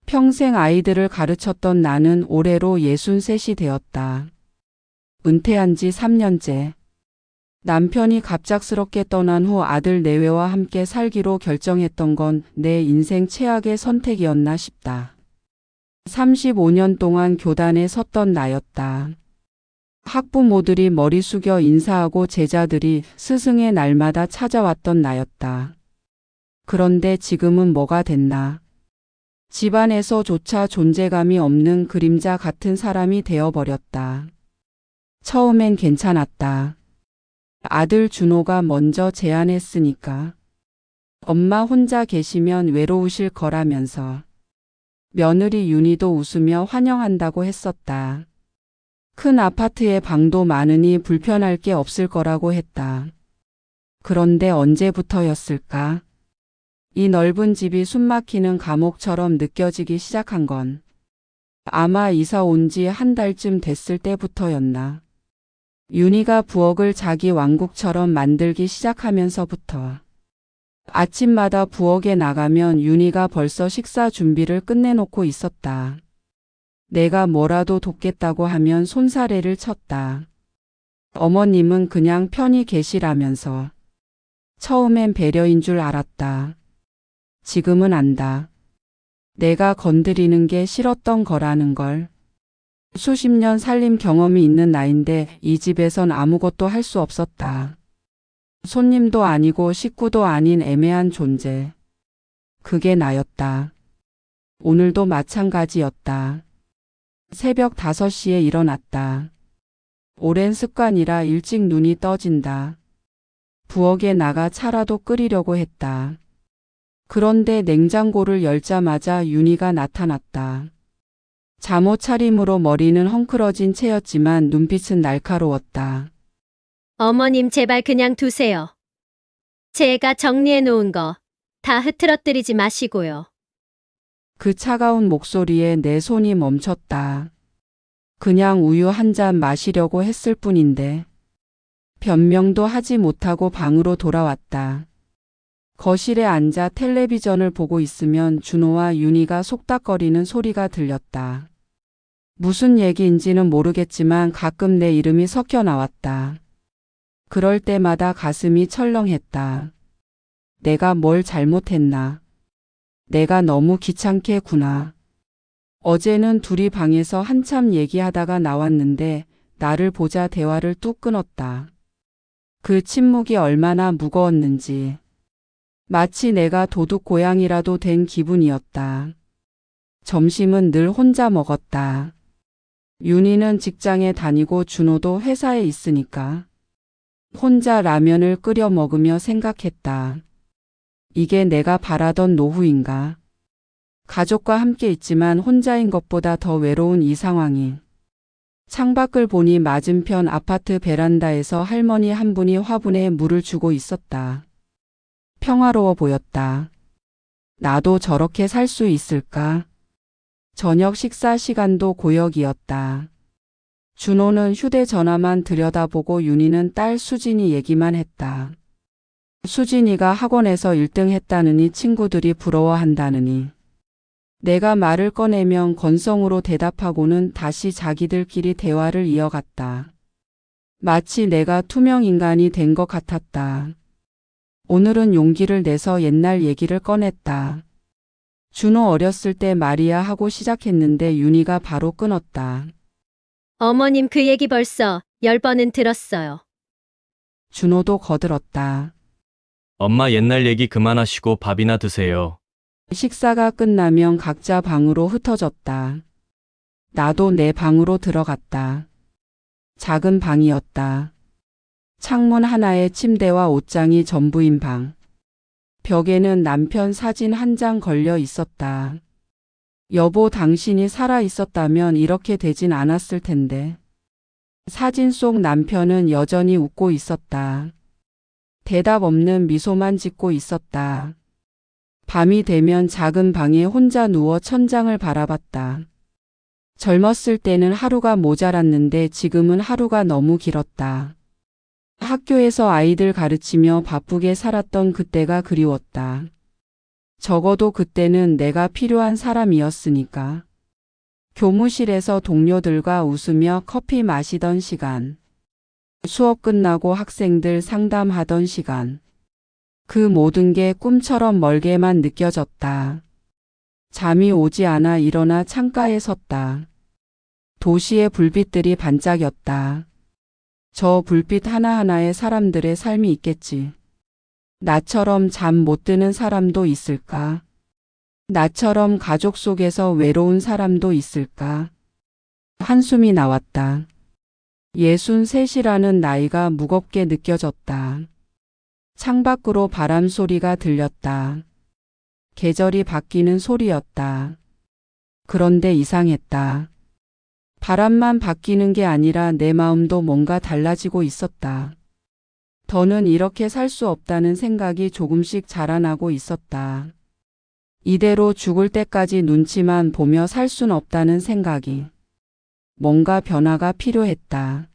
평생 아이들을 가르쳤던 나는 올해로 63이 되었다. 은퇴한 지 3년째. 남편이 갑작스럽게 떠난 후 아들 내외와 함께 살기로 결정했던 건 내 인생 최악의 선택이었나 싶다. 35년 동안 교단에 섰던 나였다. 학부모들이 머리 숙여 인사하고 제자들이 스승의 날마다 찾아왔던 나였다. 그런데 지금은 뭐가 됐나? 집안에서조차 존재감이 없는 그림자 같은 사람이 되어버렸다. 처음엔 괜찮았다. 아들 준호가 먼저 제안했으니까. 엄마 혼자 계시면 외로우실 거라면서. 며느리 윤희도 웃으며 환영한다고 했었다. 큰 아파트에 방도 많으니 불편할 게 없을 거라고 했다. 그런데 언제부터였을까? 이 넓은 집이 숨막히는 감옥처럼 느껴지기 시작한 건 아마 이사 온 지 한 달쯤 됐을 때부터였나. 윤희가 부엌을 자기 왕국처럼 만들기 시작하면서부터. 아침마다 부엌에 나가면 윤희가 벌써 식사 준비를 끝내놓고 있었다. 내가 뭐라도 돕겠다고 하면 손사래를 쳤다. 어머님은 그냥 편히 계시라면서. 처음엔 배려인 줄 알았다. 지금은 안다. 내가 건드리는 게 싫었던 거라는 걸. 수십 년 살림 경험이 있는 나인데 이 집에선 아무것도 할 수 없었다. 손님도 아니고 식구도 아닌 애매한 존재. 그게 나였다. 오늘도 마찬가지였다. 새벽 5시에 일어났다. 오랜 습관이라 일찍 눈이 떠진다. 부엌에 나가 차라도 끓이려고 했다. 그런데 냉장고를 열자마자 윤희가 나타났다. 잠옷 차림으로 머리는 헝클어진 채였지만 눈빛은 날카로웠다. 어머님 제발 그냥 두세요. 제가 정리해 놓은 거 다 흐트러뜨리지 마시고요. 그 차가운 목소리에 내 손이 멈췄다. 그냥 우유 한 잔 마시려고 했을 뿐인데. 변명도 하지 못하고 방으로 돌아왔다. 거실에 앉아 텔레비전을 보고 있으면 준호와 윤희가 속닥거리는 소리가 들렸다. 무슨 얘기인지는 모르겠지만 가끔 내 이름이 섞여 나왔다. 그럴 때마다 가슴이 철렁했다. 내가 뭘 잘못했나? 내가 너무 귀찮게 구나. 어제는 둘이 방에서 한참 얘기하다가 나왔는데 나를 보자 대화를 뚝 끊었다. 그 침묵이 얼마나 무거웠는지. 마치 내가 도둑 고양이라도 된 기분이었다. 점심은 늘 혼자 먹었다. 윤희는 직장에 다니고 준호도 회사에 있으니까. 혼자 라면을 끓여 먹으며 생각했다. 이게 내가 바라던 노후인가? 가족과 함께 있지만 혼자인 것보다 더 외로운 이 상황이. 창밖을 보니 맞은편 아파트 베란다에서 할머니 한 분이 화분에 물을 주고 있었다. 평화로워 보였다. 나도 저렇게 살 수 있을까? 저녁 식사 시간도 고역이었다. 준호는 휴대전화만 들여다보고 윤희는 딸 수진이 얘기만 했다. 수진이가 학원에서 1등 했다느니 친구들이 부러워한다느니. 내가 말을 꺼내면 건성으로 대답하고는 다시 자기들끼리 대화를 이어갔다. 마치 내가 투명 인간이 된 것 같았다. 오늘은 용기를 내서 옛날 얘기를 꺼냈다. 준호 어렸을 때 말이야 하고 시작했는데 윤희가 바로 끊었다. 어머님 그 얘기 벌써 10번은 들었어요. 준호도 거들었다. 엄마 옛날 얘기 그만하시고 밥이나 드세요. 식사가 끝나면 각자 방으로 흩어졌다. 나도 내 방으로 들어갔다. 작은 방이었다. 창문 하나에 침대와 옷장이 전부인 방. 벽에는 남편 사진 한 장 걸려 있었다. 여보, 당신이 살아 있었다면 이렇게 되진 않았을 텐데. 사진 속 남편은 여전히 웃고 있었다. 대답 없는 미소만 짓고 있었다. 밤이 되면 작은 방에 혼자 누워 천장을 바라봤다. 젊었을 때는 하루가 모자랐는데 지금은 하루가 너무 길었다. 학교에서 아이들 가르치며 바쁘게 살았던 그때가 그리웠다. 적어도 그때는 내가 필요한 사람이었으니까. 교무실에서 동료들과 웃으며 커피 마시던 시간. 수업 끝나고 학생들 상담하던 시간. 그 모든 게 꿈처럼 멀게만 느껴졌다. 잠이 오지 않아 일어나 창가에 섰다. 도시의 불빛들이 반짝였다. 저 불빛 하나하나에 사람들의 삶이 있겠지. 나처럼 잠 못 드는 사람도 있을까? 나처럼 가족 속에서 외로운 사람도 있을까? 한숨이 나왔다. 63이라는 나이가 무겁게 느껴졌다. 창밖으로 바람 소리가 들렸다. 계절이 바뀌는 소리였다. 그런데 이상했다. 바람만 바뀌는 게 아니라 내 마음도 뭔가 달라지고 있었다. 더는 이렇게 살 수 없다는 생각이 조금씩 자라나고 있었다. 이대로 죽을 때까지 눈치만 보며 살 순 없다는 생각이. 뭔가 변화가 필요했다.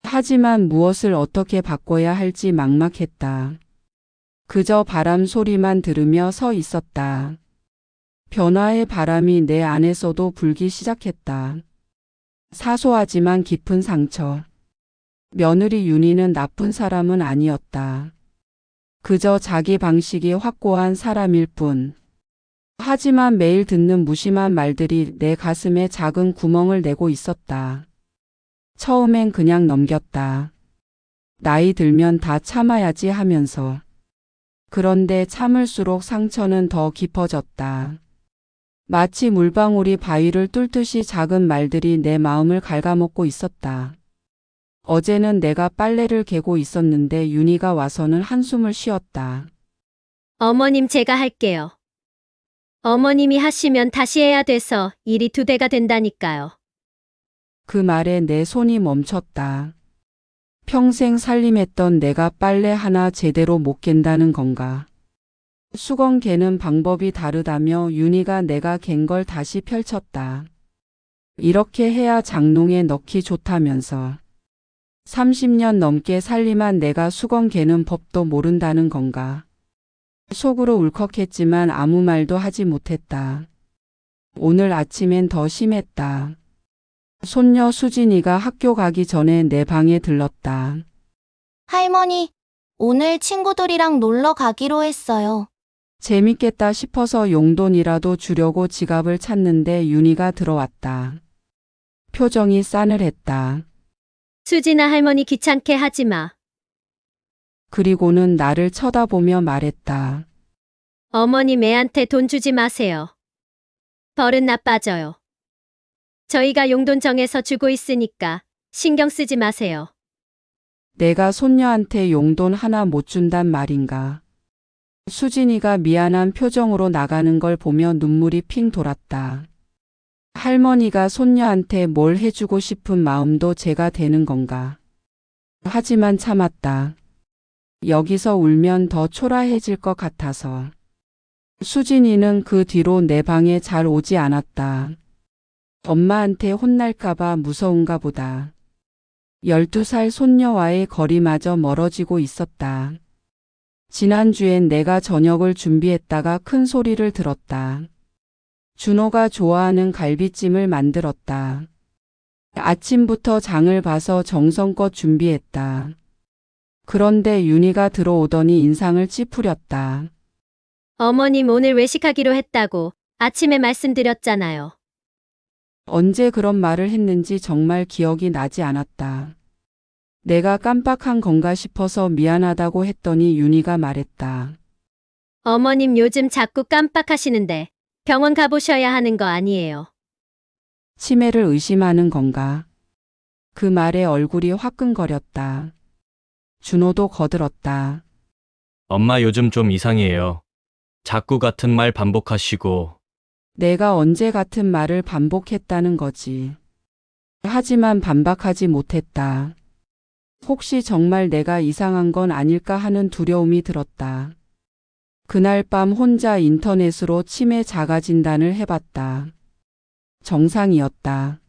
하지만 무엇을 어떻게 바꿔야 할지 막막했다. 그저 바람 소리만 들으며 서 있었다. 변화의 바람이 내 안에서도 불기 시작했다. 사소하지만 깊은 상처. 며느리 윤희는 나쁜 사람은 아니었다. 그저 자기 방식이 확고한 사람일 뿐. 하지만 매일 듣는 무심한 말들이 내 가슴에 작은 구멍을 내고 있었다. 처음엔 그냥 넘겼다. 나이 들면 다 참아야지 하면서. 그런데 참을수록 상처는 더 깊어졌다. 마치 물방울이 바위를 뚫듯이 작은 말들이 내 마음을 갉아먹고 있었다. 어제는 내가 빨래를 개고 있었는데 윤희가 와서는 한숨을 쉬었다. 어머님 제가 할게요. 어머님이 하시면 다시 해야 돼서 일이 2배가 된다니까요. 그 말에 내 손이 멈췄다. 평생 살림했던 내가 빨래 하나 제대로 못 갠다는 건가. 수건 개는 방법이 다르다며 윤희가 내가 갠 걸 다시 펼쳤다. 이렇게 해야 장롱에 넣기 좋다면서. 30년 넘게 살림한 내가 수건 개는 법도 모른다는 건가. 속으로 울컥했지만 아무 말도 하지 못했다. 오늘 아침엔 더 심했다. 손녀 수진이가 학교 가기 전에 내 방에 들렀다. 할머니, 오늘 친구들이랑 놀러 가기로 했어요. 재밌겠다 싶어서 용돈이라도 주려고 지갑을 찾는데 윤희가 들어왔다. 표정이 싸늘했다. 수진아 할머니 귀찮게 하지 마. 그리고는 나를 쳐다보며 말했다. 어머님 애한테 돈 주지 마세요. 버릇 나빠져요. 저희가 용돈 정해서 주고 있으니까 신경 쓰지 마세요. 내가 손녀한테 용돈 하나 못 준단 말인가. 수진이가 미안한 표정으로 나가는 걸 보며 눈물이 핑 돌았다. 할머니가 손녀한테 뭘 해주고 싶은 마음도 제가 되는 건가. 하지만 참았다. 여기서 울면 더 초라해질 것 같아서. 수진이는 그 뒤로 내 방에 잘 오지 않았다. 엄마한테 혼날까봐 무서운가 보다. 12살 손녀와의 거리마저 멀어지고 있었다. 지난주엔 내가 저녁을 준비했다가 큰 소리를 들었다. 준호가 좋아하는 갈비찜을 만들었다. 아침부터 장을 봐서 정성껏 준비했다. 그런데 윤희가 들어오더니 인상을 찌푸렸다. 어머님 오늘 외식하기로 했다고 아침에 말씀드렸잖아요. 언제 그런 말을 했는지 정말 기억이 나지 않았다. 내가 깜빡한 건가 싶어서 미안하다고 했더니 윤희가 말했다. 어머님 요즘 자꾸 깜빡하시는데 병원 가보셔야 하는 거 아니에요. 치매를 의심하는 건가. 그 말에 얼굴이 화끈거렸다. 준호도 거들었다. 엄마 요즘 좀 이상해요. 자꾸 같은 말 반복하시고. 내가 언제 같은 말을 반복했다는 거지. 하지만 반박하지 못했다. 혹시 정말 내가 이상한 건 아닐까 하는 두려움이 들었다. 그날 밤 혼자 인터넷으로 치매 자가 진단을 해봤다. 정상이었다.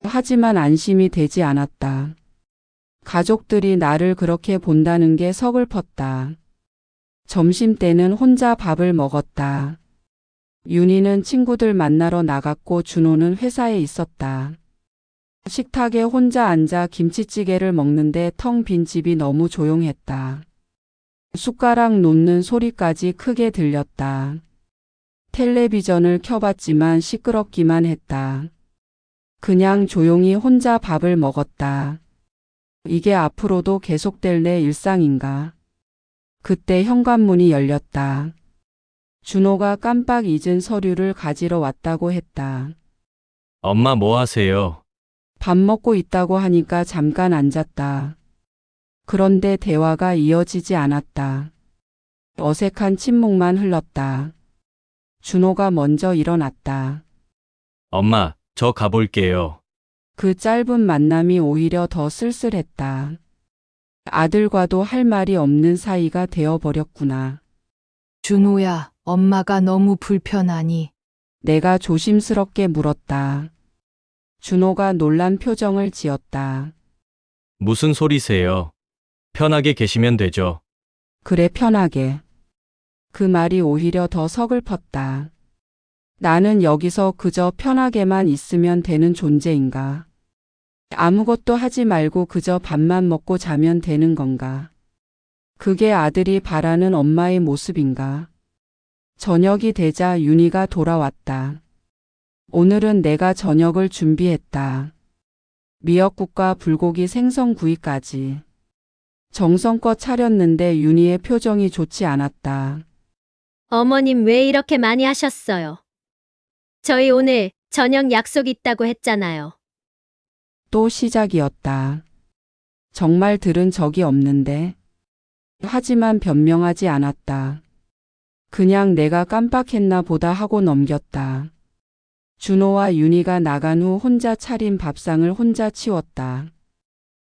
하지만 안심이 되지 않았다. 가족들이 나를 그렇게 본다는 게 서글펐다. 점심때는 혼자 밥을 먹었다. 윤희는 친구들 만나러 나갔고 준호는 회사에 있었다. 식탁에 혼자 앉아 김치찌개를 먹는데 텅 빈 집이 너무 조용했다. 숟가락 놓는 소리까지 크게 들렸다. 텔레비전을 켜봤지만 시끄럽기만 했다. 그냥 조용히 혼자 밥을 먹었다. 이게 앞으로도 계속될 내 일상인가? 그때 현관문이 열렸다. 준호가 깜빡 잊은 서류를 가지러 왔다고 했다. 엄마 뭐 하세요? 밥 먹고 있다고 하니까 잠깐 앉았다. 그런데 대화가 이어지지 않았다. 어색한 침묵만 흘렀다. 준호가 먼저 일어났다. 엄마, 저 가볼게요. 그 짧은 만남이 오히려 더 쓸쓸했다. 아들과도 할 말이 없는 사이가 되어버렸구나. 준호야, 엄마가 너무 불편하니. 내가 조심스럽게 물었다. 준호가 놀란 표정을 지었다. 무슨 소리세요? 편하게 계시면 되죠. 그래, 편하게. 그 말이 오히려 더 서글펐다. 나는 여기서 그저 편하게만 있으면 되는 존재인가? 아무것도 하지 말고 그저 밥만 먹고 자면 되는 건가? 그게 아들이 바라는 엄마의 모습인가? 저녁이 되자 윤희가 돌아왔다. 오늘은 내가 저녁을 준비했다. 미역국과 불고기 생선구이까지. 정성껏 차렸는데 윤희의 표정이 좋지 않았다. 어머님 왜 이렇게 많이 하셨어요? 저희 오늘 저녁 약속 있다고 했잖아요. 또 시작이었다. 정말 들은 적이 없는데. 하지만 변명하지 않았다. 그냥 내가 깜빡했나 보다 하고 넘겼다. 준호와 윤희가 나간 후 혼자 차린 밥상을 혼자 치웠다.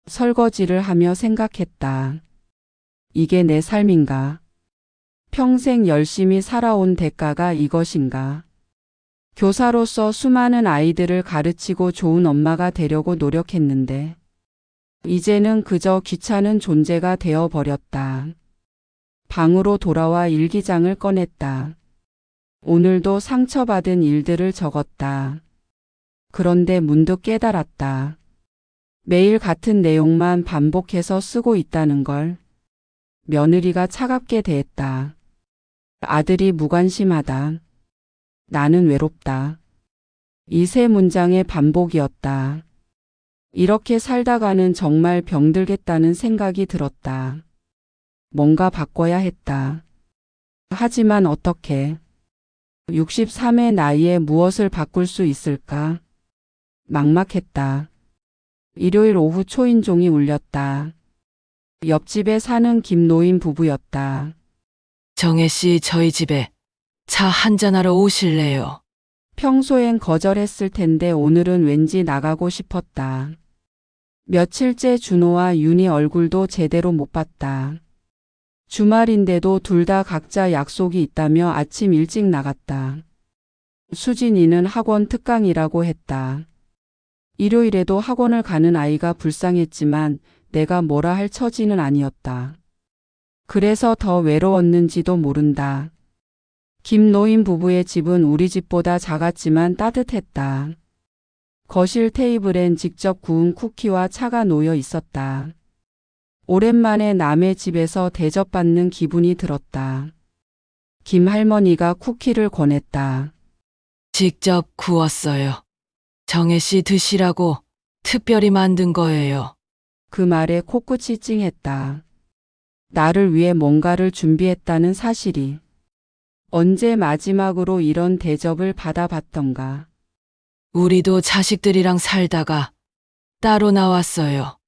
설거지를 하며 생각했다. 이게 내 삶인가? 평생 열심히 살아온 대가가 이것인가? 교사로서 수많은 아이들을 가르치고 좋은 엄마가 되려고 노력했는데 이제는 그저 귀찮은 존재가 되어버렸다. 방으로 돌아와 일기장을 꺼냈다. 오늘도 상처받은 일들을 적었다. 그런데 문득 깨달았다. 매일 같은 내용만 반복해서 쓰고 있다는 걸. 며느리가 차갑게 대했다. 아들이 무관심하다. 나는 외롭다. 이 세 문장의 반복이었다. 이렇게 살다가는 정말 병들겠다는 생각이 들었다. 뭔가 바꿔야 했다. 하지만 어떻게? 63의 나이에 무엇을 바꿀 수 있을까? 막막했다. 일요일 오후 초인종이 울렸다. 옆집에 사는 김노인 부부였다. 정혜 씨, 저희 집에 차 한잔하러 오실래요? 평소엔 거절했을 텐데 오늘은 왠지 나가고 싶었다. 며칠째 준호와 윤희 얼굴도 제대로 못 봤다. 주말인데도 둘 다 각자 약속이 있다며 아침 일찍 나갔다. 수진이는 학원 특강이라고 했다. 일요일에도 학원을 가는 아이가 불쌍했지만 내가 뭐라 할 처지는 아니었다. 그래서 더 외로웠는지도 모른다. 김노인 부부의 집은 우리 집보다 작았지만 따뜻했다. 거실 테이블엔 직접 구운 쿠키와 차가 놓여 있었다. 오랜만에 남의 집에서 대접받는 기분이 들었다. 김 할머니가 쿠키를 권했다. 직접 구웠어요. 정혜 씨 드시라고 특별히 만든 거예요. 그 말에 코끝이 찡했다. 나를 위해 뭔가를 준비했다는 사실이. 언제 마지막으로 이런 대접을 받아봤던가. 우리도 자식들이랑 살다가 따로 나왔어요.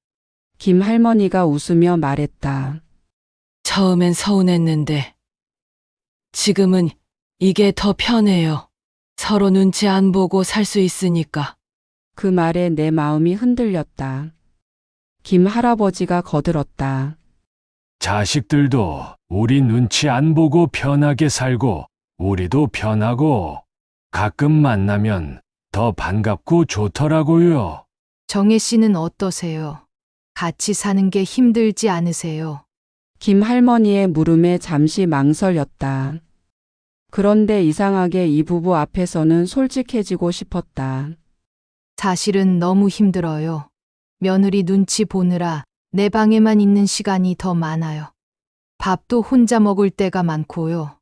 김 할머니가 웃으며 말했다. 처음엔 서운했는데 지금은 이게 더 편해요. 서로 눈치 안 보고 살 수 있으니까. 그 말에 내 마음이 흔들렸다. 김 할아버지가 거들었다. 자식들도 우리 눈치 안 보고 편하게 살고 우리도 편하고 가끔 만나면 더 반갑고 좋더라고요. 정혜 씨는 어떠세요? 같이 사는 게 힘들지 않으세요? 김 할머니의 물음에 잠시 망설였다. 그런데 이상하게 이 부부 앞에서는 솔직해지고 싶었다. 사실은 너무 힘들어요. 며느리 눈치 보느라 내 방에만 있는 시간이 더 많아요. 밥도 혼자 먹을 때가 많고요.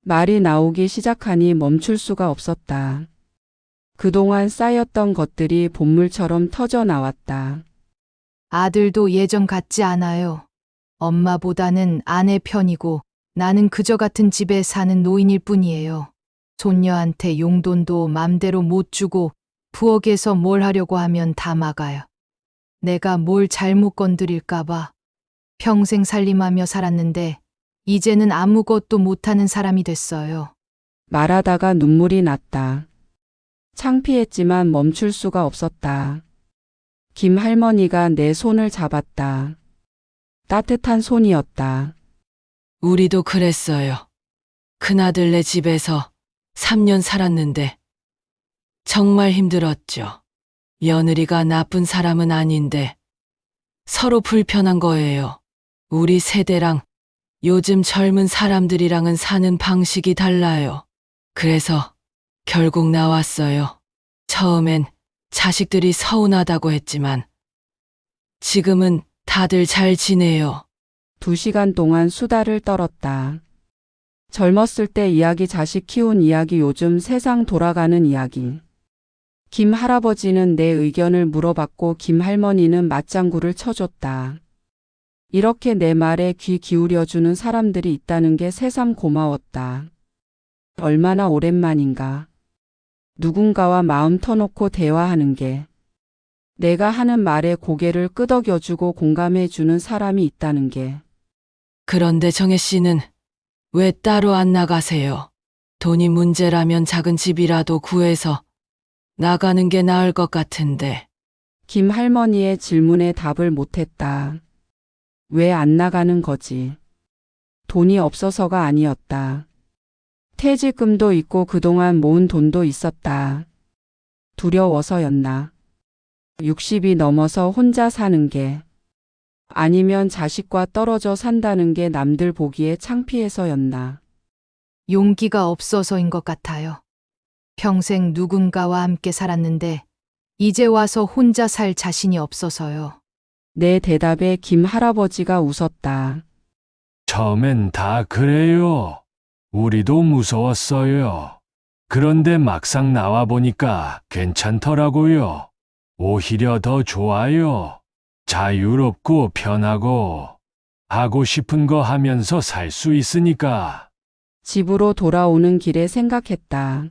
말이 나오기 시작하니 멈출 수가 없었다. 그동안 쌓였던 것들이 본물처럼 터져 나왔다. 아들도 예전 같지 않아요. 엄마보다는 아내 편이고 나는 그저 같은 집에 사는 노인일 뿐이에요. 손녀한테 용돈도 맘대로 못 주고 부엌에서 뭘 하려고 하면 다 막아요. 내가 뭘 잘못 건드릴까봐 평생 살림하며 살았는데 이제는 아무것도 못하는 사람이 됐어요. 말하다가 눈물이 났다. 창피했지만 멈출 수가 없었다. 김 할머니가 내 손을 잡았다. 따뜻한 손이었다. 우리도 그랬어요. 큰아들네 집에서 3년 살았는데 정말 힘들었죠. 며느리가 나쁜 사람은 아닌데 서로 불편한 거예요. 우리 세대랑 요즘 젊은 사람들이랑은 사는 방식이 달라요. 그래서 결국 나왔어요. 처음엔 자식들이 서운하다고 했지만 지금은 다들 잘 지내요. 2시간 동안 수다를 떨었다. 젊었을 때 이야기, 자식 키운 이야기, 요즘 세상 돌아가는 이야기. 김 할아버지는 내 의견을 물어봤고 김 할머니는 맞장구를 쳐줬다. 이렇게 내 말에 귀 기울여주는 사람들이 있다는 게 새삼 고마웠다. 얼마나 오랜만인가. 누군가와 마음 터놓고 대화하는 게. 내가 하는 말에 고개를 끄덕여주고 공감해주는 사람이 있다는 게. 그런데 정혜 씨는 왜 따로 안 나가세요? 돈이 문제라면 작은 집이라도 구해서 나가는 게 나을 것 같은데. 김 할머니의 질문에 답을 못했다. 왜 안 나가는 거지? 돈이 없어서가 아니었다. 퇴직금도 있고 그동안 모은 돈도 있었다. 두려워서였나? 60이 넘어서 혼자 사는 게, 아니면 자식과 떨어져 산다는 게 남들 보기에 창피해서였나? 용기가 없어서인 것 같아요. 평생 누군가와 함께 살았는데 이제 와서 혼자 살 자신이 없어서요. 내 대답에 김 할아버지가 웃었다. 처음엔 다 그래요. 우리도 무서웠어요. 그런데 막상 나와보니까 괜찮더라고요. 오히려 더 좋아요. 자유롭고 편하고 하고 싶은 거 하면서 살 수 있으니까. 집으로 돌아오는 길에 생각했다.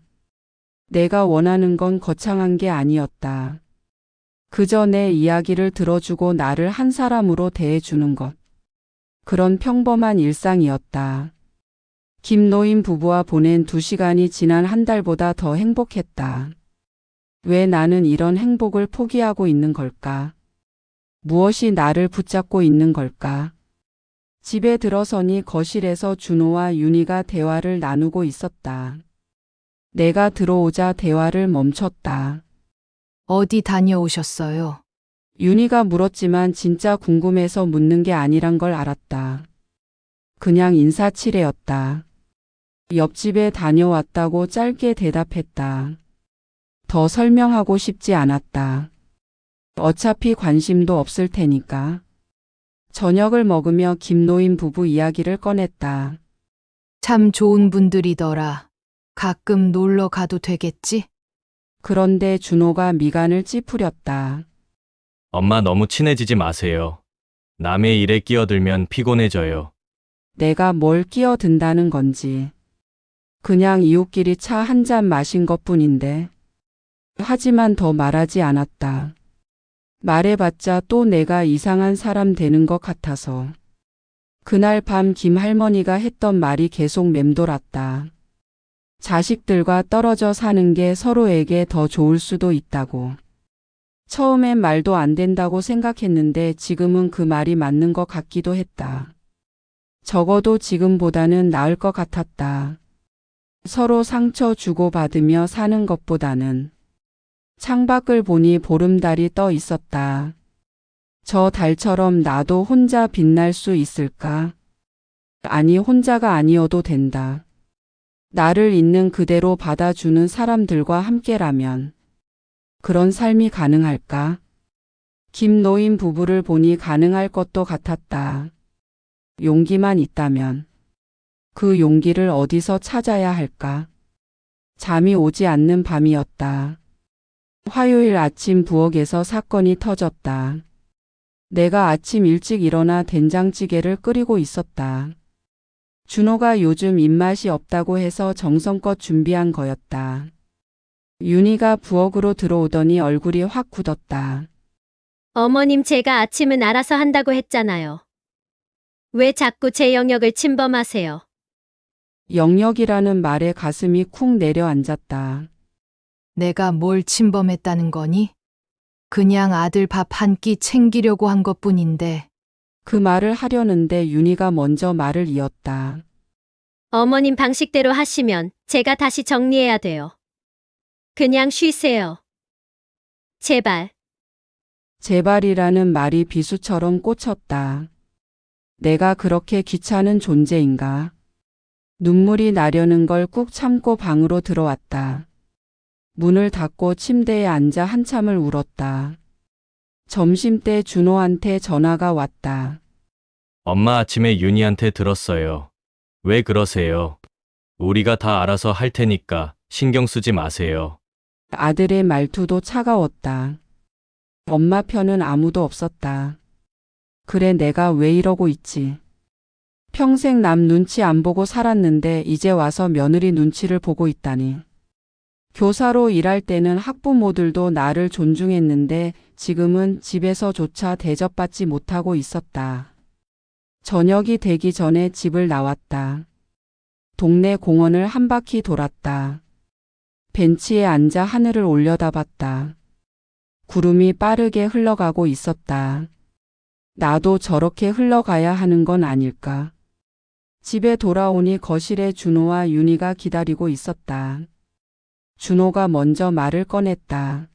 내가 원하는 건 거창한 게 아니었다. 그저 내 이야기를 들어주고 나를 한 사람으로 대해주는 것. 그런 평범한 일상이었다. 김노인 부부와 보낸 2시간이 지난 한 달보다 더 행복했다. 왜 나는 이런 행복을 포기하고 있는 걸까? 무엇이 나를 붙잡고 있는 걸까? 집에 들어서니 거실에서 준호와 윤희가 대화를 나누고 있었다. 내가 들어오자 대화를 멈췄다. 어디 다녀오셨어요? 윤희가 물었지만 진짜 궁금해서 묻는 게 아니란 걸 알았다. 그냥 인사치레였다. 옆집에 다녀왔다고 짧게 대답했다. 더 설명하고 싶지 않았다. 어차피 관심도 없을 테니까. 저녁을 먹으며 김노인 부부 이야기를 꺼냈다. 참 좋은 분들이더라. 가끔 놀러 가도 되겠지? 그런데 준호가 미간을 찌푸렸다. 엄마 너무 친해지지 마세요. 남의 일에 끼어들면 피곤해져요. 내가 뭘 끼어든다는 건지. 그냥 이웃끼리 차 한 잔 마신 것뿐인데. 하지만 더 말하지 않았다. 말해봤자 또 내가 이상한 사람 되는 것 같아서. 그날 밤 김 할머니가 했던 말이 계속 맴돌았다. 자식들과 떨어져 사는 게 서로에게 더 좋을 수도 있다고. 처음엔 말도 안 된다고 생각했는데 지금은 그 말이 맞는 것 같기도 했다. 적어도 지금보다는 나을 것 같았다. 서로 상처 주고받으며 사는 것보다는. 창밖을 보니 보름달이 떠 있었다. 저 달처럼 나도 혼자 빛날 수 있을까? 아니, 혼자가 아니어도 된다. 나를 있는 그대로 받아주는 사람들과 함께라면 그런 삶이 가능할까? 김노인 부부를 보니 가능할 것도 같았다. 용기만 있다면 그 용기를 어디서 찾아야 할까? 잠이 오지 않는 밤이었다. 화요일 아침 부엌에서 사건이 터졌다. 내가 아침 일찍 일어나 된장찌개를 끓이고 있었다. 준호가 요즘 입맛이 없다고 해서 정성껏 준비한 거였다. 윤희가 부엌으로 들어오더니 얼굴이 확 굳었다. 어머님, 제가 아침은 알아서 한다고 했잖아요. 왜 자꾸 제 영역을 침범하세요? 영역이라는 말에 가슴이 쿵 내려앉았다. 내가 뭘 침범했다는 거니? 그냥 아들 밥 한 끼 챙기려고 한 것뿐인데. 그 말을 하려는데 윤희가 먼저 말을 이었다. 어머님 방식대로 하시면 제가 다시 정리해야 돼요. 그냥 쉬세요. 제발. 제발이라는 말이 비수처럼 꽂혔다. 내가 그렇게 귀찮은 존재인가? 눈물이 나려는 걸 꾹 참고 방으로 들어왔다. 문을 닫고 침대에 앉아 한참을 울었다. 점심때 준호한테 전화가 왔다. 엄마 아침에 윤희한테 들었어요. 왜 그러세요? 우리가 다 알아서 할 테니까 신경 쓰지 마세요. 아들의 말투도 차가웠다. 엄마 편은 아무도 없었다. 그래, 내가 왜 이러고 있지? 평생 남 눈치 안 보고 살았는데 이제 와서 며느리 눈치를 보고 있다니. 교사로 일할 때는 학부모들도 나를 존중했는데 지금은 집에서조차 대접받지 못하고 있었다. 저녁이 되기 전에 집을 나왔다. 동네 공원을 한 바퀴 돌았다. 벤치에 앉아 하늘을 올려다봤다. 구름이 빠르게 흘러가고 있었다. 나도 저렇게 흘러가야 하는 건 아닐까? 집에 돌아오니 거실에 준호와 윤희가 기다리고 있었다. 준호가 먼저 말을 꺼냈다.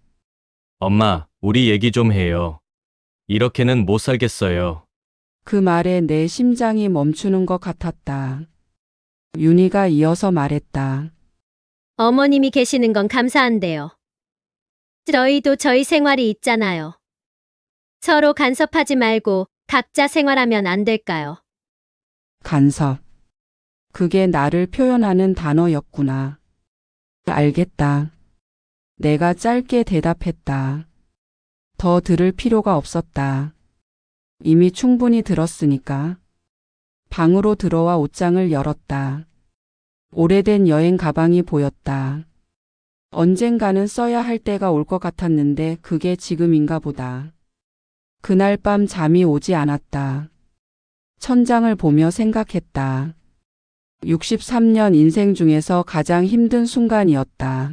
엄마, 우리 얘기 좀 해요. 이렇게는 못 살겠어요. 그 말에 내 심장이 멈추는 것 같았다. 윤희가 이어서 말했다. 어머님이 계시는 건 감사한데요. 저희도 저희 생활이 있잖아요. 서로 간섭하지 말고 각자 생활하면 안 될까요? 간섭. 그게 나를 표현하는 단어였구나. 알겠다. 내가 짧게 대답했다. 더 들을 필요가 없었다. 이미 충분히 들었으니까. 방으로 들어와 옷장을 열었다. 오래된 여행 가방이 보였다. 언젠가는 써야 할 때가 올 것 같았는데 그게 지금인가 보다. 그날 밤 잠이 오지 않았다. 천장을 보며 생각했다. 63년 인생 중에서 가장 힘든 순간이었다.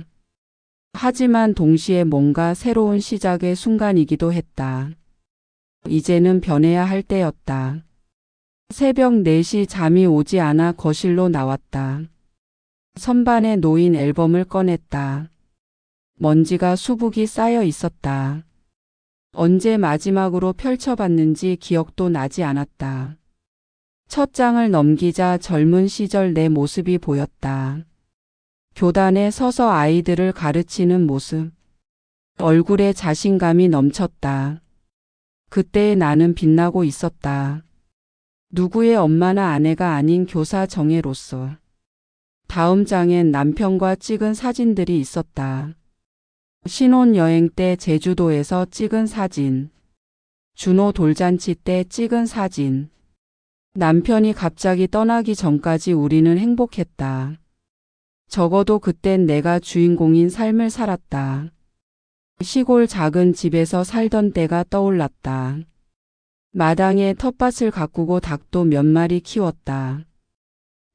하지만 동시에 뭔가 새로운 시작의 순간이기도 했다. 이제는 변해야 할 때였다. 새벽 4시 잠이 오지 않아 거실로 나왔다. 선반에 놓인 앨범을 꺼냈다. 먼지가 수북이 쌓여 있었다. 언제 마지막으로 펼쳐봤는지 기억도 나지 않았다. 첫 장을 넘기자 젊은 시절 내 모습이 보였다. 교단에 서서 아이들을 가르치는 모습. 얼굴에 자신감이 넘쳤다. 그때의 나는 빛나고 있었다. 누구의 엄마나 아내가 아닌 교사 정혜로서. 다음 장엔 남편과 찍은 사진들이 있었다. 신혼여행 때 제주도에서 찍은 사진. 준호 돌잔치 때 찍은 사진. 남편이 갑자기 떠나기 전까지 우리는 행복했다. 적어도 그땐 내가 주인공인 삶을 살았다. 시골 작은 집에서 살던 때가 떠올랐다. 마당에 텃밭을 가꾸고 닭도 몇 마리 키웠다.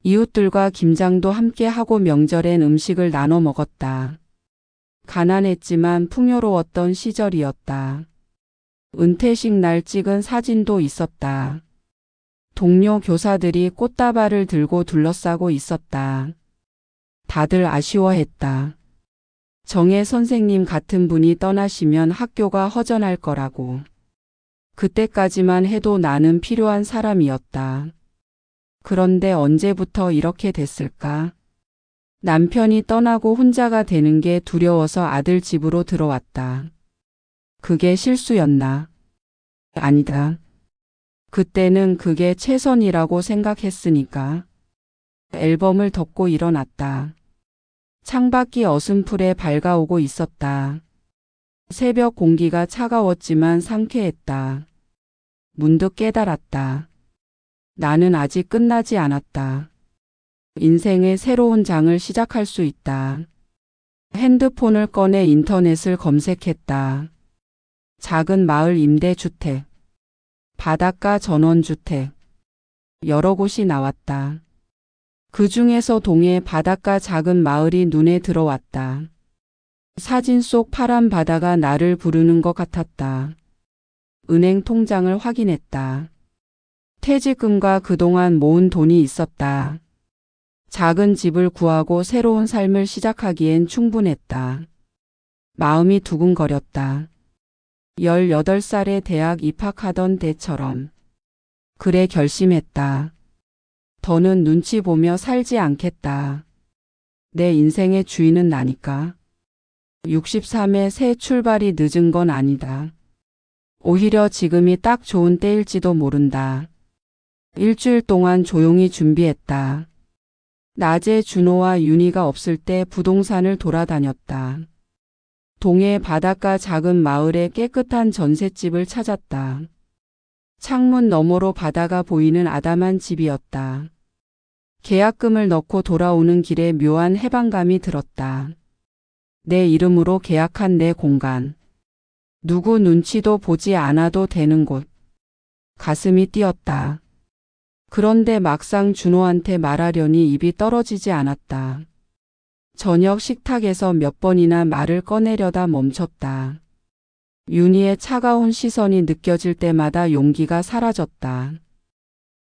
이웃들과 김장도 함께 하고 명절엔 음식을 나눠 먹었다. 가난했지만 풍요로웠던 시절이었다. 은퇴식 날 찍은 사진도 있었다. 동료 교사들이 꽃다발을 들고 둘러싸고 있었다. 다들 아쉬워했다. 정혜 선생님 같은 분이 떠나시면 학교가 허전할 거라고. 그때까지만 해도 나는 필요한 사람이었다. 그런데 언제부터 이렇게 됐을까? 남편이 떠나고 혼자가 되는 게 두려워서 아들 집으로 들어왔다. 그게 실수였나? 아니다. 그때는 그게 최선이라고 생각했으니까. 앨범을 덮고 일어났다. 창밖이 어슴풀에 밝아오고 있었다. 새벽 공기가 차가웠지만 상쾌했다. 문득 깨달았다. 나는 아직 끝나지 않았다. 인생의 새로운 장을 시작할 수 있다. 핸드폰을 꺼내 인터넷을 검색했다. 작은 마을 임대주택, 바닷가 전원주택, 여러 곳이 나왔다. 그 중에서 동해 바닷가 작은 마을이 눈에 들어왔다. 사진 속 파란 바다가 나를 부르는 것 같았다. 은행 통장을 확인했다. 퇴직금과 그동안 모은 돈이 있었다. 작은 집을 구하고 새로운 삶을 시작하기엔 충분했다. 마음이 두근거렸다. 18살에 대학 입학하던 때처럼. 그래 결심했다. 더는 눈치 보며 살지 않겠다. 내 인생의 주인은 나니까. 63에 새 출발이 늦은 건 아니다. 오히려 지금이 딱 좋은 때일지도 모른다. 일주일 동안 조용히 준비했다. 낮에 준호와 윤희가 없을 때 부동산을 돌아다녔다. 동해 바닷가 작은 마을에 깨끗한 전셋집을 찾았다. 창문 너머로 바다가 보이는 아담한 집이었다. 계약금을 넣고 돌아오는 길에 묘한 해방감이 들었다. 내 이름으로 계약한 내 공간. 누구 눈치도 보지 않아도 되는 곳. 가슴이 뛰었다. 그런데 막상 준호한테 말하려니 입이 떨어지지 않았다. 저녁 식탁에서 몇 번이나 말을 꺼내려다 멈췄다. 윤희의 차가운 시선이 느껴질 때마다 용기가 사라졌다.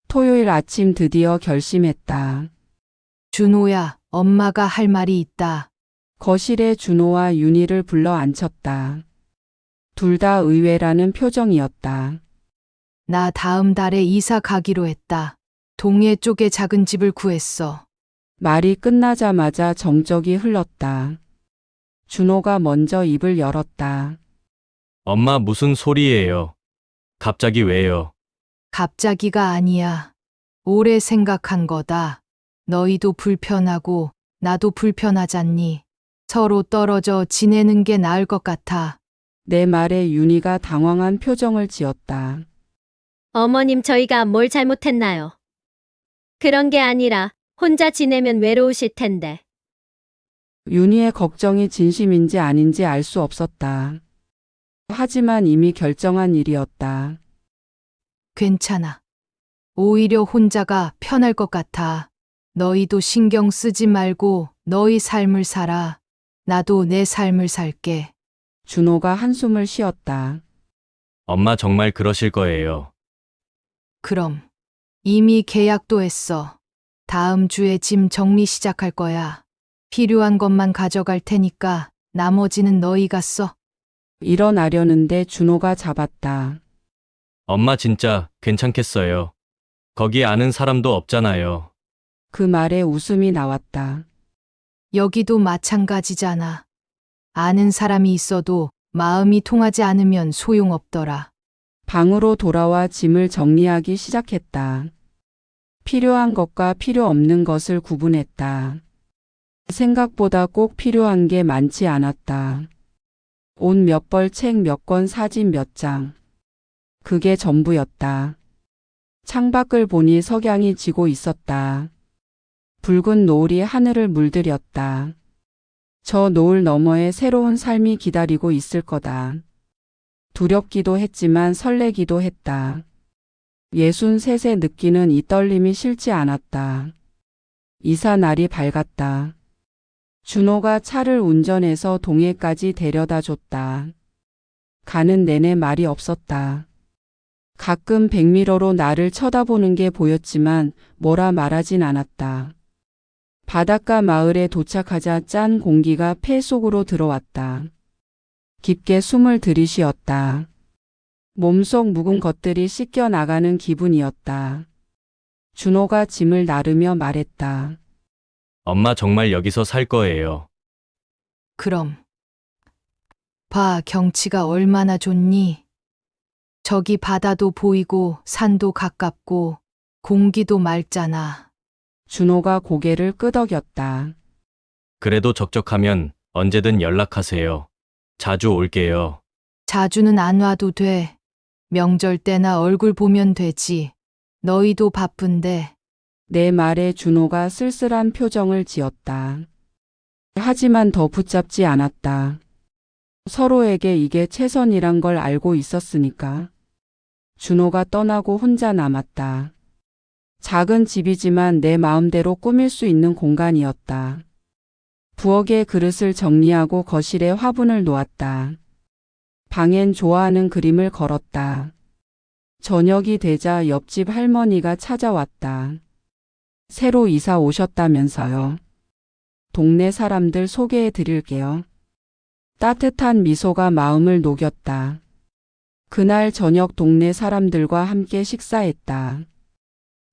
토요일 아침 드디어 결심했다. 준호야, 엄마가 할 말이 있다. 거실에 준호와 윤희를 불러 앉혔다. 둘 다 의외라는 표정이었다. 나 다음 달에 이사 가기로 했다. 동해 쪽에 작은 집을 구했어. 말이 끝나자마자 정적이 흘렀다. 준호가 먼저 입을 열었다. 엄마 무슨 소리예요? 갑자기 왜요? 갑자기가 아니야. 오래 생각한 거다. 너희도 불편하고 나도 불편하잖니. 서로 떨어져 지내는 게 나을 것 같아. 내 말에 윤희가 당황한 표정을 지었다. 어머님, 저희가 뭘 잘못했나요? 그런 게 아니라 혼자 지내면 외로우실 텐데. 윤희의 걱정이 진심인지 아닌지 알 수 없었다. 하지만 이미 결정한 일이었다. 괜찮아. 오히려 혼자가 편할 것 같아. 너희도 신경 쓰지 말고 너희 삶을 살아. 나도 내 삶을 살게. 준호가 한숨을 쉬었다. 엄마 정말 그러실 거예요. 그럼 이미 계약도 했어. 다음 주에 짐 정리 시작할 거야. 필요한 것만 가져갈 테니까 나머지는 너희가 써. 일어나려는데 준호가 잡았다. 엄마 진짜 괜찮겠어요. 거기 아는 사람도 없잖아요. 그 말에 웃음이 나왔다. 여기도 마찬가지잖아. 아는 사람이 있어도 마음이 통하지 않으면 소용없더라. 방으로 돌아와 짐을 정리하기 시작했다. 필요한 것과 필요 없는 것을 구분했다. 생각보다 꼭 필요한 게 많지 않았다. 옷 몇 벌, 책 몇 권, 사진 몇 장. 그게 전부였다. 창밖을 보니 석양이 지고 있었다. 붉은 노을이 하늘을 물들였다. 저 노을 너머에 새로운 삶이 기다리고 있을 거다. 두렵기도 했지만 설레기도 했다. 63세 느끼는 이 떨림이 싫지 않았다. 이사 날이 밝았다. 준호가 차를 운전해서 동해까지 데려다 줬다. 가는 내내 말이 없었다. 가끔 백미러로 나를 쳐다보는 게 보였지만 뭐라 말하진 않았다. 바닷가 마을에 도착하자 짠 공기가 폐 속으로 들어왔다. 깊게 숨을 들이쉬었다. 몸속 묵은 것들이 씻겨 나가는 기분이었다. 준호가 짐을 나르며 말했다. 엄마 정말 여기서 살 거예요. 그럼. 봐, 경치가 얼마나 좋니? 저기 바다도 보이고 산도 가깝고 공기도 맑잖아. 준호가 고개를 끄덕였다. 그래도 적적하면 언제든 연락하세요. 자주 올게요. 자주는 안 와도 돼. 명절 때나 얼굴 보면 되지. 너희도 바쁜데. 내 말에 준호가 쓸쓸한 표정을 지었다. 하지만 더 붙잡지 않았다. 서로에게 이게 최선이란 걸 알고 있었으니까. 준호가 떠나고 혼자 남았다. 작은 집이지만 내 마음대로 꾸밀 수 있는 공간이었다. 부엌에 그릇을 정리하고 거실에 화분을 놓았다. 방엔 좋아하는 그림을 걸었다. 저녁이 되자 옆집 할머니가 찾아왔다. 새로 이사 오셨다면서요. 동네 사람들 소개해 드릴게요. 따뜻한 미소가 마음을 녹였다. 그날 저녁 동네 사람들과 함께 식사했다.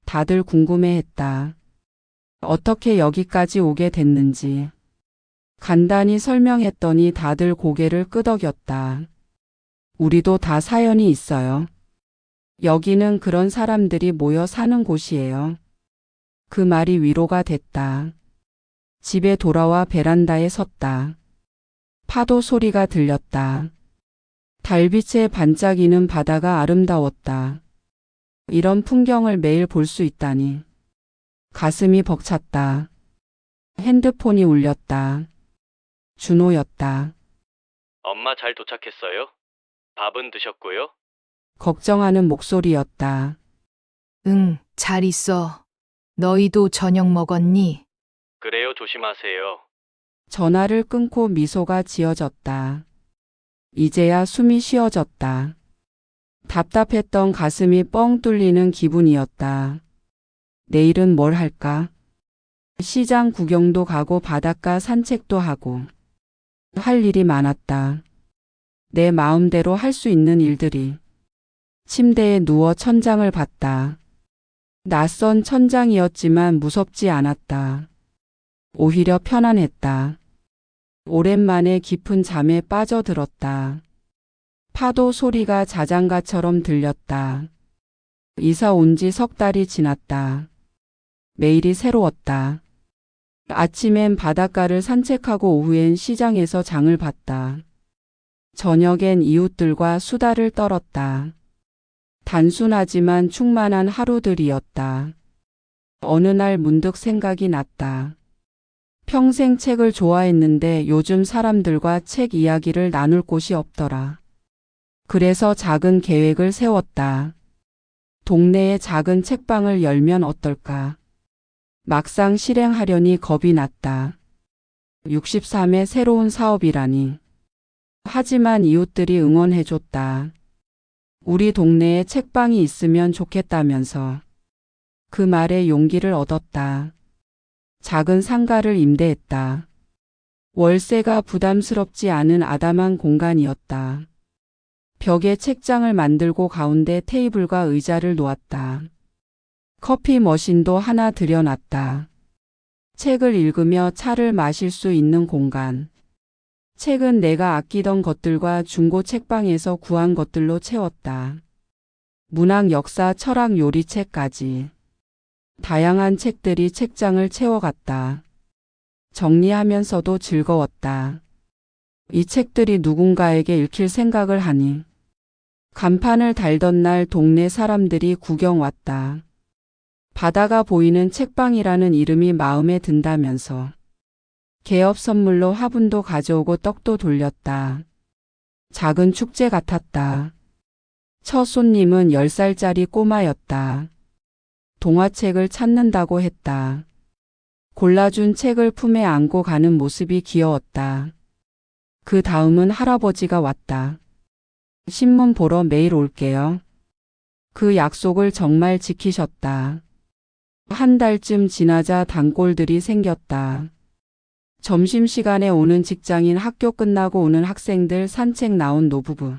다들 궁금해했다. 어떻게 여기까지 오게 됐는지. 간단히 설명했더니 다들 고개를 끄덕였다. 우리도 다 사연이 있어요. 여기는 그런 사람들이 모여 사는 곳이에요. 그 말이 위로가 됐다. 집에 돌아와 베란다에 섰다. 파도 소리가 들렸다. 달빛에 반짝이는 바다가 아름다웠다. 이런 풍경을 매일 볼 수 있다니. 가슴이 벅찼다. 핸드폰이 울렸다. 준호였다. 엄마 잘 도착했어요? 밥은 드셨고요? 걱정하는 목소리였다. 응, 잘 있어. 너희도 저녁 먹었니? 그래요, 조심하세요. 전화를 끊고 미소가 지어졌다. 이제야 숨이 쉬어졌다. 답답했던 가슴이 뻥 뚫리는 기분이었다. 내일은 뭘 할까? 시장 구경도 가고 바닷가 산책도 하고. 할 일이 많았다. 내 마음대로 할 수 있는 일들이. 침대에 누워 천장을 봤다. 낯선 천장이었지만 무섭지 않았다. 오히려 편안했다. 오랜만에 깊은 잠에 빠져들었다. 파도 소리가 자장가처럼 들렸다. 이사 온 지 석 달이 지났다. 매일이 새로웠다. 아침엔 바닷가를 산책하고 오후엔 시장에서 장을 봤다. 저녁엔 이웃들과 수다를 떨었다. 단순하지만 충만한 하루들이었다. 어느 날 문득 생각이 났다. 평생 책을 좋아했는데 요즘 사람들과 책 이야기를 나눌 곳이 없더라. 그래서 작은 계획을 세웠다. 동네에 작은 책방을 열면 어떨까? 막상 실행하려니 겁이 났다. 63의 새로운 사업이라니. 하지만 이웃들이 응원해줬다. 우리 동네에 책방이 있으면 좋겠다면서. 그 말에 용기를 얻었다. 작은 상가를 임대했다. 월세가 부담스럽지 않은 아담한 공간이었다. 벽에 책장을 만들고 가운데 테이블과 의자를 놓았다. 커피 머신도 하나 들여놨다. 책을 읽으며 차를 마실 수 있는 공간. 책은 내가 아끼던 것들과 중고 책방에서 구한 것들로 채웠다. 문학, 역사, 철학, 요리책까지. 다양한 책들이 책장을 채워갔다. 정리하면서도 즐거웠다. 이 책들이 누군가에게 읽힐 생각을 하니. 간판을 달던 날 동네 사람들이 구경 왔다. 바다가 보이는 책방이라는 이름이 마음에 든다면서. 개업 선물로 화분도 가져오고 떡도 돌렸다. 작은 축제 같았다. 첫 손님은 10살짜리 꼬마였다. 동화책을 찾는다고 했다. 골라준 책을 품에 안고 가는 모습이 귀여웠다. 그 다음은 할아버지가 왔다. 신문 보러 매일 올게요. 그 약속을 정말 지키셨다. 한 달쯤 지나자 단골들이 생겼다. 점심시간에 오는 직장인, 학교 끝나고 오는 학생들, 산책 나온 노부부.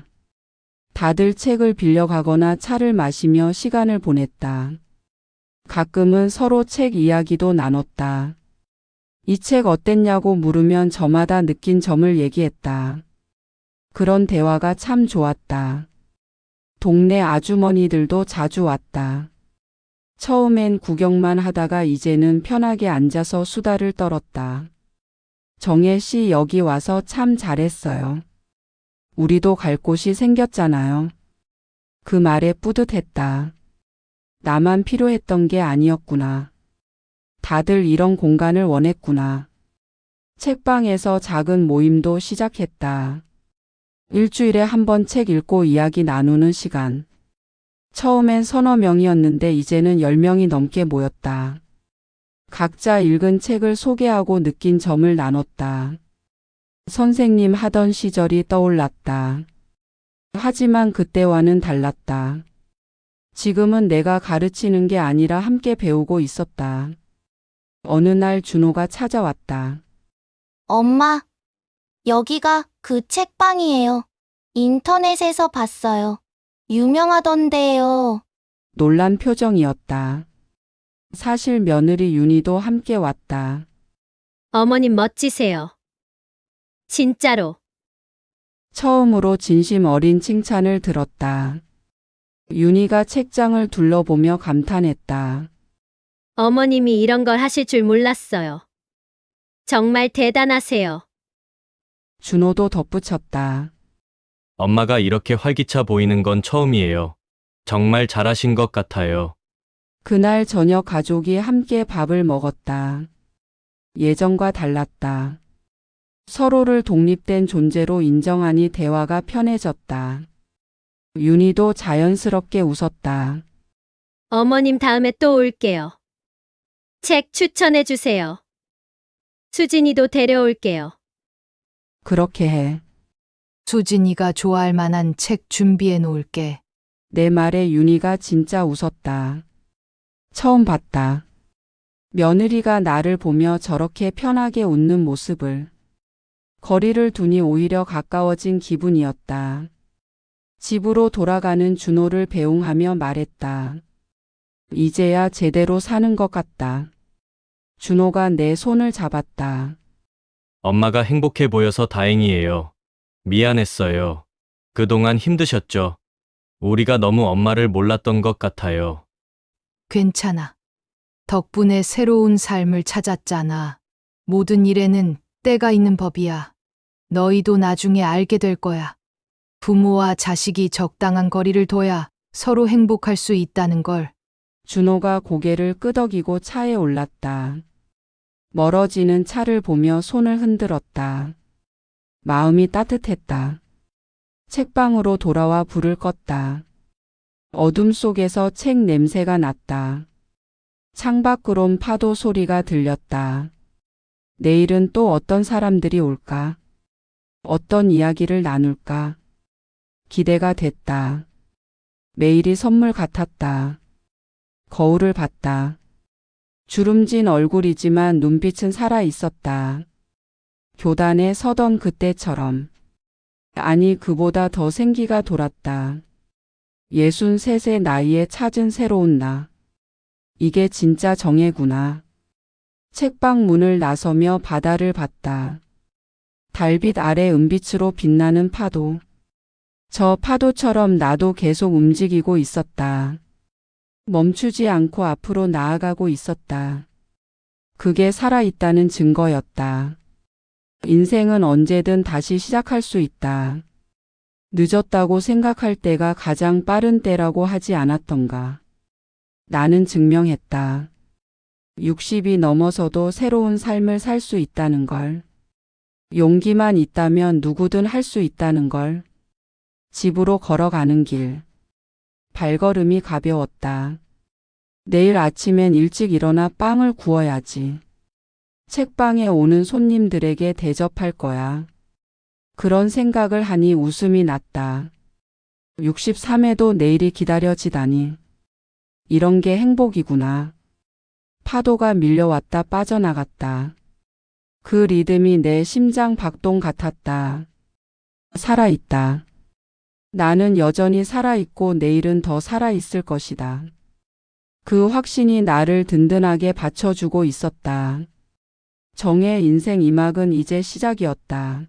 다들 책을 빌려가거나 차를 마시며 시간을 보냈다. 가끔은 서로 책 이야기도 나눴다. 이 책 어땠냐고 물으면 저마다 느낀 점을 얘기했다. 그런 대화가 참 좋았다. 동네 아주머니들도 자주 왔다. 처음엔 구경만 하다가 이제는 편하게 앉아서 수다를 떨었다. 정혜 씨 여기 와서 참 잘했어요. 우리도 갈 곳이 생겼잖아요. 그 말에 뿌듯했다. 나만 필요했던 게 아니었구나. 다들 이런 공간을 원했구나. 책방에서 작은 모임도 시작했다. 일주일에 한 번 책 읽고 이야기 나누는 시간. 처음엔 서너 명이었는데 이제는 10명이 넘게 모였다. 각자 읽은 책을 소개하고 느낀 점을 나눴다. 선생님 하던 시절이 떠올랐다. 하지만 그때와는 달랐다. 지금은 내가 가르치는 게 아니라 함께 배우고 있었다. 어느 날 준호가 찾아왔다. 엄마, 여기가 그 책방이에요. 인터넷에서 봤어요. 유명하던데요. 놀란 표정이었다. 사실 며느리 윤희도 함께 왔다. 어머님 멋지세요. 진짜로. 처음으로 진심 어린 칭찬을 들었다. 윤희가 책장을 둘러보며 감탄했다. 어머님이 이런 걸 하실 줄 몰랐어요. 정말 대단하세요. 준호도 덧붙였다. 엄마가 이렇게 활기차 보이는 건 처음이에요. 정말 잘하신 것 같아요. 그날 저녁 가족이 함께 밥을 먹었다. 예전과 달랐다. 서로를 독립된 존재로 인정하니 대화가 편해졌다. 윤희도 자연스럽게 웃었다. 어머님 다음에 또 올게요. 책 추천해 주세요. 수진이도 데려올게요. 그렇게 해. 수진이가 좋아할 만한 책 준비해 놓을게. 내 말에 윤희가 진짜 웃었다. 처음 봤다. 며느리가 나를 보며 저렇게 편하게 웃는 모습을. 거리를 두니 오히려 가까워진 기분이었다. 집으로 돌아가는 준호를 배웅하며 말했다. 이제야 제대로 사는 것 같다. 준호가 내 손을 잡았다. 엄마가 행복해 보여서 다행이에요. 미안했어요. 그동안 힘드셨죠? 우리가 너무 엄마를 몰랐던 것 같아요. 괜찮아. 덕분에 새로운 삶을 찾았잖아. 모든 일에는 때가 있는 법이야. 너희도 나중에 알게 될 거야. 부모와 자식이 적당한 거리를 둬야 서로 행복할 수 있다는 걸. 준호가 고개를 끄덕이고 차에 올랐다. 멀어지는 차를 보며 손을 흔들었다. 마음이 따뜻했다. 책방으로 돌아와 불을 껐다. 어둠 속에서 책 냄새가 났다. 창밖으론 파도 소리가 들렸다. 내일은 또 어떤 사람들이 올까? 어떤 이야기를 나눌까? 기대가 됐다. 매일이 선물 같았다. 거울을 봤다. 주름진 얼굴이지만 눈빛은 살아 있었다. 교단에 서던 그때처럼. 아니, 그보다 더 생기가 돌았다. 63세 나이에 찾은 새로운 나. 이게 진짜 정혜구나. 책방 문을 나서며 바다를 봤다. 달빛 아래 은빛으로 빛나는 파도. 저 파도처럼 나도 계속 움직이고 있었다. 멈추지 않고 앞으로 나아가고 있었다. 그게 살아있다는 증거였다. 인생은 언제든 다시 시작할 수 있다. 늦었다고 생각할 때가 가장 빠른 때라고 하지 않았던가. 나는 증명했다. 60이 넘어서도 새로운 삶을 살 수 있다는 걸. 용기만 있다면 누구든 할 수 있다는 걸. 집으로 걸어가는 길. 발걸음이 가벼웠다. 내일 아침엔 일찍 일어나 빵을 구워야지. 책방에 오는 손님들에게 대접할 거야. 그런 생각을 하니 웃음이 났다. 63에도 내일이 기다려지다니. 이런 게 행복이구나. 파도가 밀려왔다 빠져나갔다. 그 리듬이 내 심장 박동 같았다. 살아있다. 나는 여전히 살아있고 내일은 더 살아있을 것이다. 그 확신이 나를 든든하게 받쳐주고 있었다. 정의 인생 2막은 이제 시작이었다.